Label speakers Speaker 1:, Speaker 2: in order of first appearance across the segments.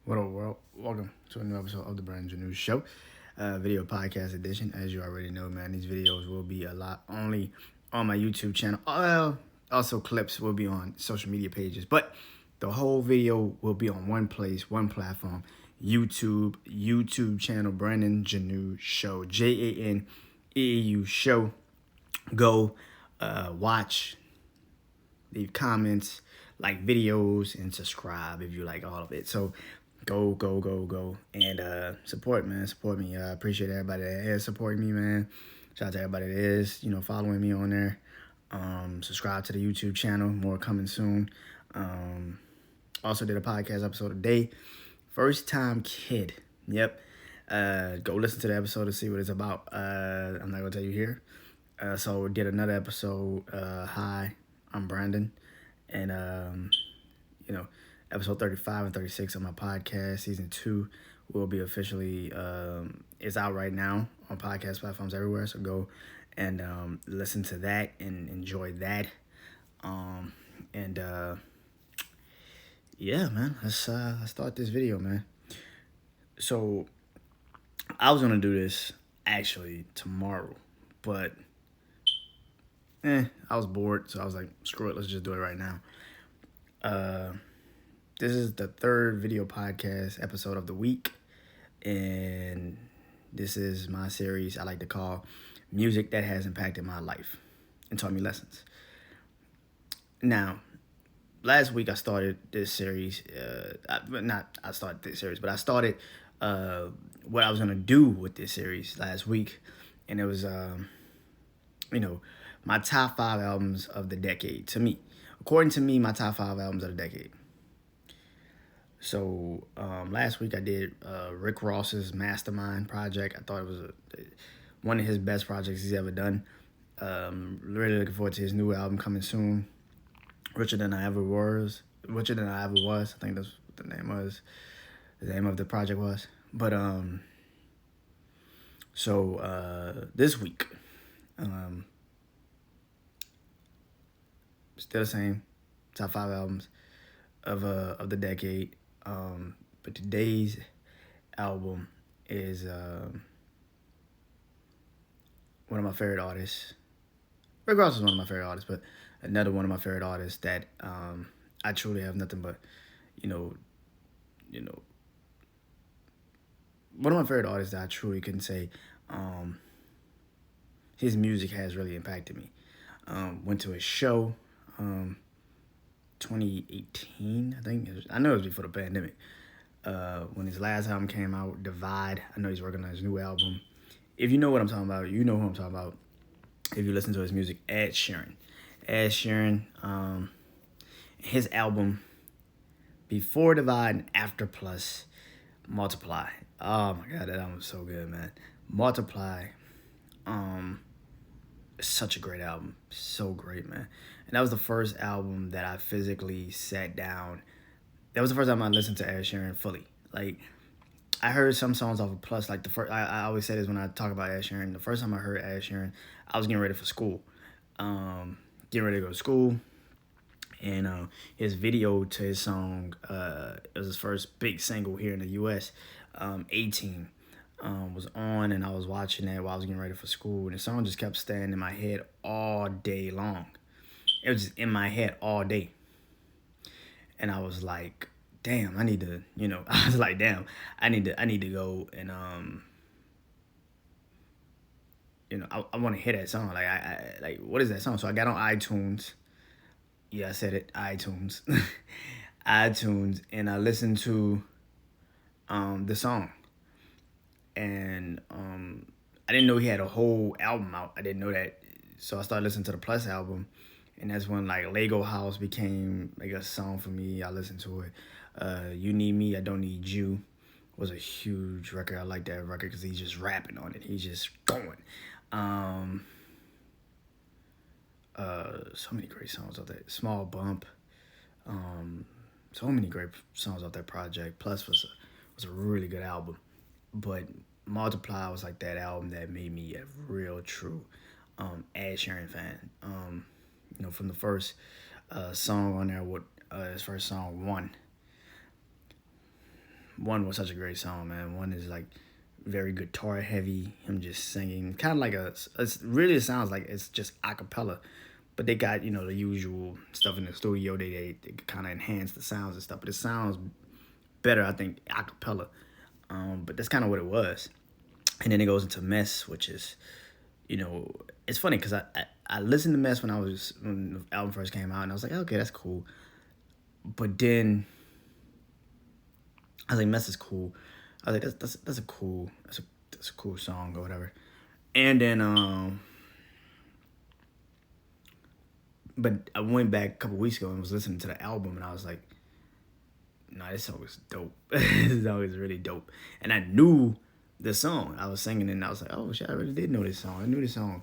Speaker 1: What up, world? Welcome to a new episode of the Brand New Show, video podcast edition. As you already know, man, these videos will be a lot only on my YouTube channel. Also, clips will be on social media pages, but the whole video will be on one place, one platform, YouTube channel, Brandon Janu Show, JANEEU Show. Go watch, leave comments, like videos, and subscribe if you like all of it. So go, and support, man. Support me. I appreciate everybody that is supporting me, man. Shout out to everybody that is, following me on there. Subscribe to the YouTube channel. More coming soon. Also did a podcast episode today. First time kid. Yep. Go listen to the episode to see what it's about. I'm not gonna tell you here. So did another episode. Hi, I'm Brandon, and episode 35 and 36 of my podcast. Season 2 will be officially it's out right now on podcast platforms everywhere. So go and listen to that and enjoy that. Yeah, man. Let's start this video, man. So I was gonna do this actually tomorrow, but I was bored, so I was like, screw it, let's just do it right now. This is the third video podcast episode of the week, and this is my series I like to call Music That Has Impacted My Life and Taught Me Lessons. Now, last week I started this series, I started what I was going to do with this series last week, and it was, my top 5 albums of the decade, to me. According to me, my top 5 albums of the decade. So last week I did Rick Ross's Mastermind project. I thought it was one of his best projects he's ever done. Really looking forward to his new album coming soon. Richer Than I Ever Was. I think that's what the name was. The name of the project was. But this week, still the same top 5 albums of the decade. But today's album is one of my favorite artists. Rick Ross is one of my favorite artists, but another one of my favorite artists that I truly have nothing but, one of my favorite artists that I truly can say his music has really impacted me. Went to his show 2018, I think. I know it was before the pandemic. When his last album came out, Divide. I know he's working on his new album. If you know what I'm talking about, you know who I'm talking about. If you listen to his music, Sheeran, his album Before Divide and After Plus, Multiply. Oh my God, that album was so good, man. Multiply. Such a great album. So great, man. And that was the first album that I physically sat down. That was the first time I listened to Ed Sheeran fully. Like, I heard some songs off of Plus. Like, I always say this when I talk about Ed Sheeran. The first time I heard Ed Sheeran, I was getting ready for school. Getting ready to go to school. And his video to his song, it was his first big single here in the U.S., 18. Was on, and I was watching that while I was getting ready for school, and the song just kept staying in my head all day long. It was just in my head all day, and I was like, damn, I need to, I was like, damn, I need to go and I want to hear that song. Like, I like, what is that song? So I got on iTunes. Yeah, I said it, iTunes. iTunes, and I listened to the song. And I didn't know he had a whole album out. I didn't know that. So I started listening to the Plus album. And that's when, like, Lego House became, like, a song for me. I listened to it. You Need Me, I Don't Need You was a huge record. I like that record because he's just rapping on it. He's just going. So many great songs off that. Small Bump. So many great songs off that project. Plus was a really good album. But Multiply was like that album that made me a real true Ed Sheeran fan. From the first song on there, with his first song, One. One was such a great song, man. One is like very guitar heavy. Him just singing, kind of like it's really it sounds like it's just a cappella, but they got the usual stuff in the studio. They kind of enhance the sounds and stuff, but it sounds better, I think, a cappella. But that's kind of what it was. And then it goes into Mess, which is, it's funny because I listened to Mess when the album first came out, and I was like, okay, that's cool. But then I was like, Mess is cool. I was like, that's a cool song or whatever. And then but I went back a couple weeks ago and was listening to the album, and I was like, nah, this song is dope. This song is really dope. And I knew the song. I was singing it, and I was like, oh shit, I really did know this song. I knew this song.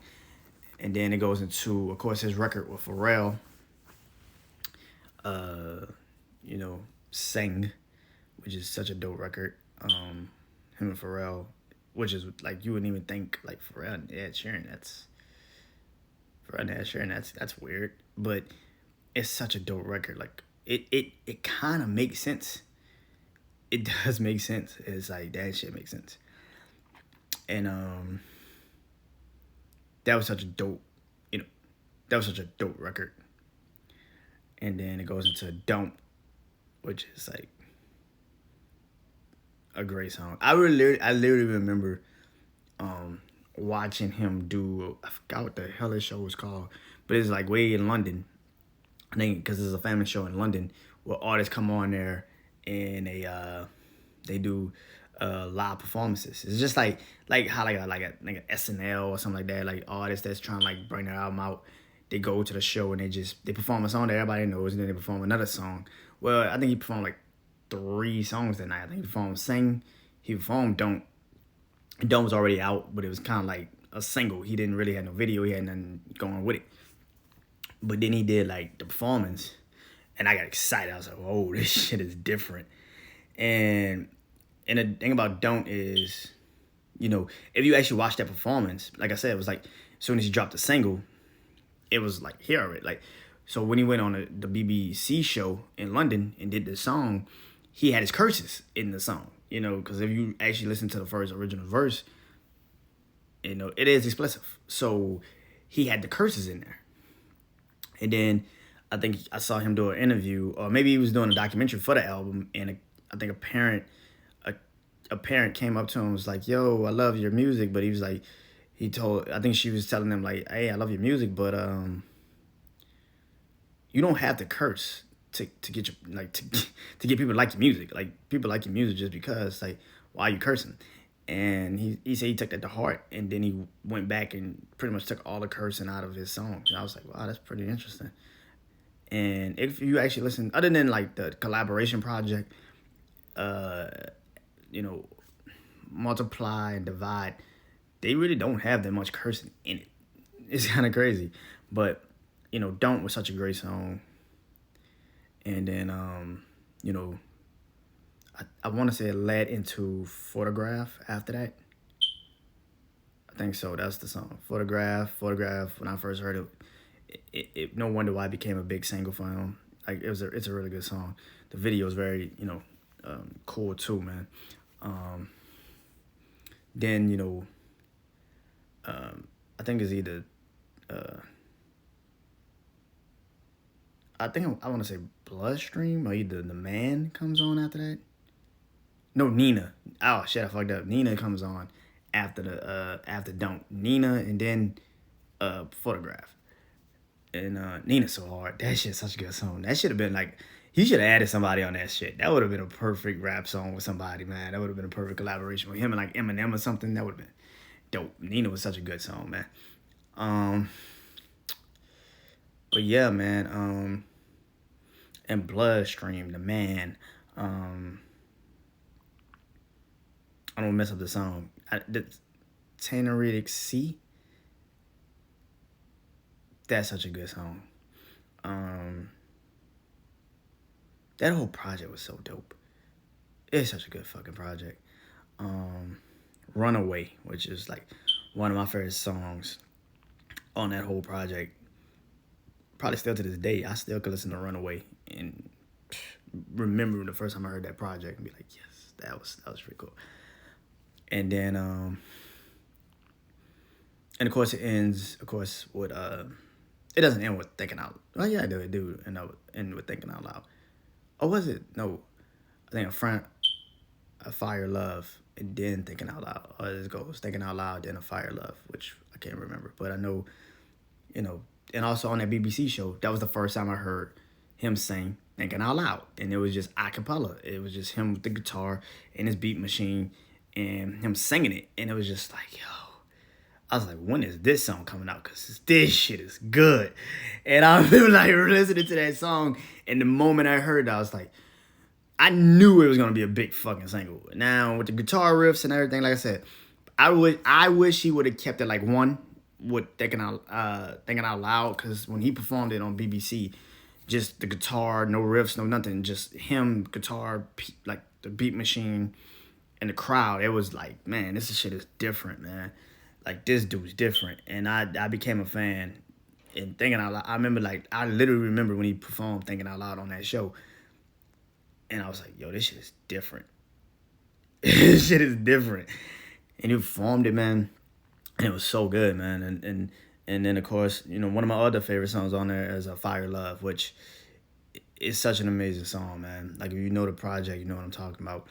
Speaker 1: And then it goes into, of course, his record with Pharrell. Sing, which is such a dope record. Him and Pharrell, which is like you wouldn't even think like Pharrell and Ed Sheeran. That's weird, but it's such a dope record. Like it kind of makes sense. It does make sense. It's like that shit makes sense. And that was such a dope, record. And then it goes into Don't, which is like a great song. I literally remember watching him do, I forgot what the hell his show was called, but it's like way in London. I think because it's a family show in London where artists come on there and they do live performances. It's just like how like an SNL or something like that. Like artists that's trying to like bring their album out, they go to the show and they perform a song that everybody knows, and then they perform another song. Well, I think he performed like 3 songs that night. I think he performed Sing, he performed Don't. Don't was already out, but it was kind of like a single. He didn't really have no video. He had nothing going with it. But then he did like the performance, and I got excited. I was like, "Whoa, this shit is different." And the thing about Don't is, if you actually watch that performance, like I said, it was like as soon as he dropped the single, it was like here already. Like, so when he went on the BBC show in London and did the song, he had his curses in the song. Because if you actually listen to the first original verse, it is explicit. So he had the curses in there. And then I think I saw him do an interview, or maybe he was doing a documentary for the album, and I think a parent came up to him and was like, yo, I love your music, but he was like, I think she was telling him like, hey, I love your music, but you don't have to curse to get your to get people to like your music. Like, people like your music just because, like, why are you cursing? And he said he took that to heart, and then he went back and pretty much took all the cursing out of his songs. And I was like, wow, that's pretty interesting. And if you actually listen, other than like the collaboration project, Multiply and Divide, they really don't have that much cursing in it. It's kind of crazy. But, Don't was such a great song. And then, I want to say it led into Photograph after that. I think so. That's the song. Photograph. When I first heard it no wonder why it became a big single for him. Like, it's a really good song. The video is very, cool too, man. Then, I think it's either, I want to say Bloodstream, or either The Man comes on after that. No, Nina. Oh shit, I fucked up. Nina comes on after after Don't. Nina, and then Photograph. And Nina's so hard. That shit's such a good song. That should have been like, he should have added somebody on that shit. That would have been a perfect rap song with somebody, man. That would have been a perfect collaboration with him and like Eminem or something. That would have been dope. Nina was such a good song, man. But yeah, man. And Bloodstream, The Man. I don't mess up the song. The Taneritic Sea. That's such a good song. That whole project was so dope. It's such a good fucking project. Runaway, which is like one of my favorite songs on that whole project. Probably still to this day, I still could listen to Runaway and remember the first time I heard that project and be like, yes, that was pretty cool. And then and of course it ends, of course, with it doesn't end with thinking out. Oh yeah, it do end with thinking out loud. Or was it? No, I think a fire love, and then thinking out loud. Or it goes thinking out loud, then a fire love, which I can't remember. But I know, and also on that BBC show, that was the first time I heard him sing thinking out loud, and it was just a cappella. It was just him with the guitar and his beat machine, and him singing it, and it was just like, yo. I was like, when is this song coming out? Because this shit is good. And I remember like listening to that song, and the moment I heard it, I was like, I knew it was going to be a big fucking single. Now, with the guitar riffs and everything, like I said, I wish he would have kept it like one with thinking out loud, because when he performed it on BBC, just the guitar, no riffs, no nothing, just him, guitar, like the beat machine, and the crowd, it was like, man, this shit is different, man. Like, this dude's different. And I became a fan. And thinking out loud, I literally remember when he performed Thinking Out Loud on that show. And I was like, yo, this shit is different. This shit is different. And he performed it, man. And it was so good, man. And then, of course, one of my other favorite songs on there is Fire Love, which is such an amazing song, man. Like, if you know the project, you know what I'm talking about.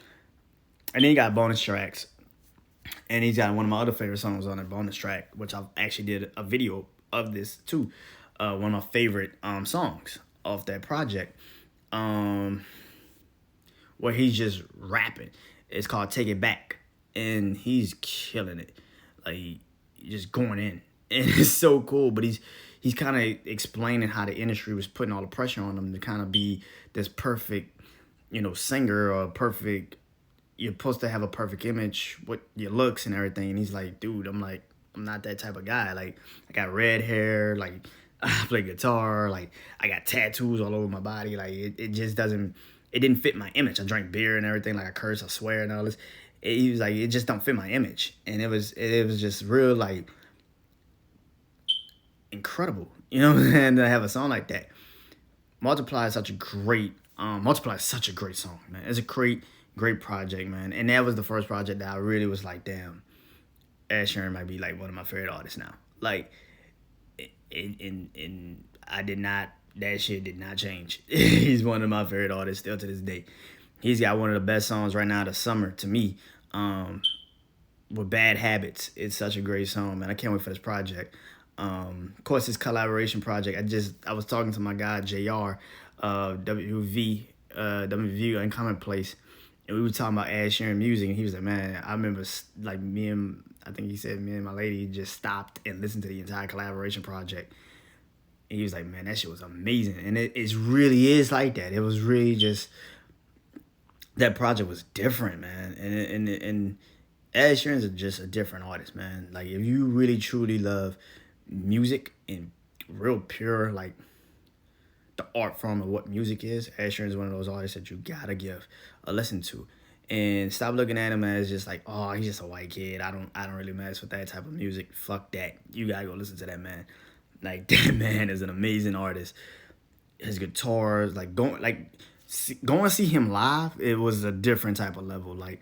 Speaker 1: And then you got bonus tracks. And he's got one of my other favorite songs on that bonus track, which I actually did a video of this too. One of my favorite songs off that project, where he's just rapping. It's called Take It Back, and he's killing it. Like, just going in, and it's so cool. But he's kind of explaining how the industry was putting all the pressure on him to kind of be this perfect, singer, or perfect. You're supposed to have a perfect image with your looks and everything. And he's like, dude, I'm not that type of guy. Like, I got red hair. Like, I play guitar. Like, I got tattoos all over my body. Like, it just doesn't, it didn't fit my image. I drank beer and everything. Like, I curse, I swear and all this. He was like, it just don't fit my image. And it was just real, like, incredible. You know what I'm saying? To have a song like that. Multiply is such a great song, man. It's a great project, man. And that was the first project that I really was like, damn, Ed Sheeran might be like one of my favorite artists now. Like, and that shit did not change. He's one of my favorite artists still to this day. He's got one of the best songs right now this summer to me, with Bad Habits. It's such a great song, man. I can't wait for this project. Of course, this collaboration project, I was talking to my guy, JR, WV and Commonplace. And we were talking about Ed Sheeran music, and he was like, man, I remember, like, I think he said me and my lady just stopped and listened to the entire collaboration project. And he was like, man, that shit was amazing. And it really is like that. It was really just, that project was different, man. And Ed Sheeran's just a different artist, man. Like, if you really, truly love music and real pure, like, the art form of what music is, Ed Sheeran is one of those artists that you gotta give a listen to, and stop looking at him as just like, oh, he's just a white kid. I don't really mess with that type of music. Fuck that. You gotta go listen to that man. Like, that man is an amazing artist. His guitars, like, going and see him live, it was a different type of level. Like,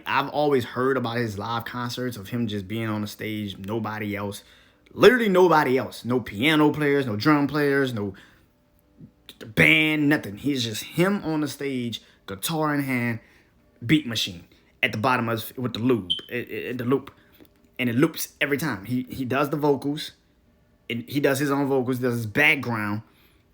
Speaker 1: I've always heard about his live concerts of him just being on the stage, nobody else. Literally nobody else. No piano players, no drum players, no band, nothing. He's just him on the stage, guitar in hand, beat machine at the bottom of with the loop, the loop, and it loops every time. He does the vocals, and he does his own vocals, does his background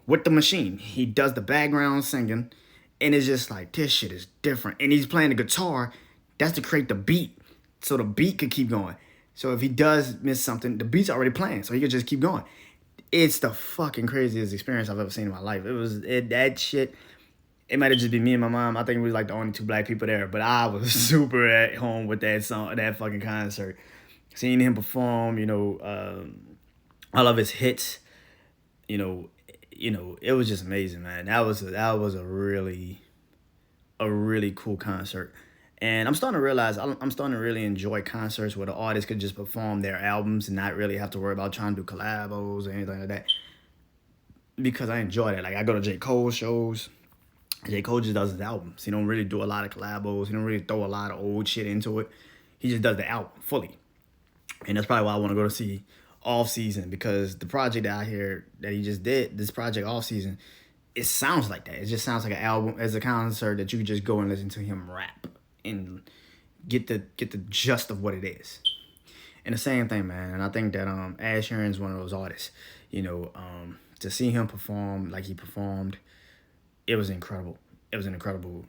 Speaker 1: with the machine. He does the background singing, and it's just like, this shit is different. And he's playing the guitar. That's to create the beat, so the beat could keep going. So if he does miss something, the beat's already playing, so he could just keep going. It's the fucking craziest experience I've ever seen in my life. That shit. It might have just been me and my mom. I think we were like the only two black people there, but I was super at home with that song, that fucking concert. Seeing him perform, all of his hits, it was just amazing, man. That was a really cool concert. And I'm starting to realize I'm starting to really enjoy concerts where the artist could just perform their albums and not really have to worry about trying to do collabos or anything like that. Because I enjoy that. Like, I go to J. Cole shows. J. Cole just does his albums. He don't really do a lot of collabos. He don't really throw a lot of old shit into it. He just does the album fully. And that's probably why I want to go to see Off Season, because the project out here that he just did, this project Off Season, it sounds like that. It just sounds like an album as a concert that you could just go and listen to him rap and get the gist of what it is. And the same thing, man. And I think that Ed Sheeran's one of those artists. You know, to see him perform like he performed, it was incredible. It was an incredible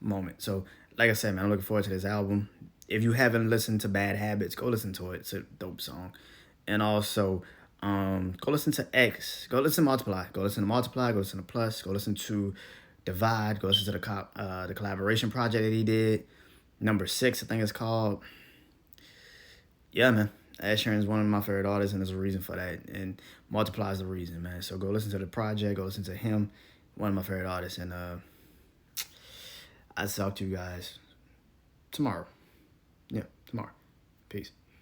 Speaker 1: moment. So, like I said, man, I'm looking forward to this album. If you haven't listened to Bad Habits, go listen to it. It's a dope song. And also, go listen to X. Go listen to Multiply. Go listen to Multiply. Go listen to Plus. Go listen to Divide. Go listen to the collaboration project that he did. Number 6, I think it's called. Yeah, man. Ed Sheeran is one of my favorite artists, and there's a reason for that. And Multiply is the reason, man. So go listen to the project. Go listen to him. One of my favorite artists. And I'll talk to you guys tomorrow. Yeah, tomorrow. Peace.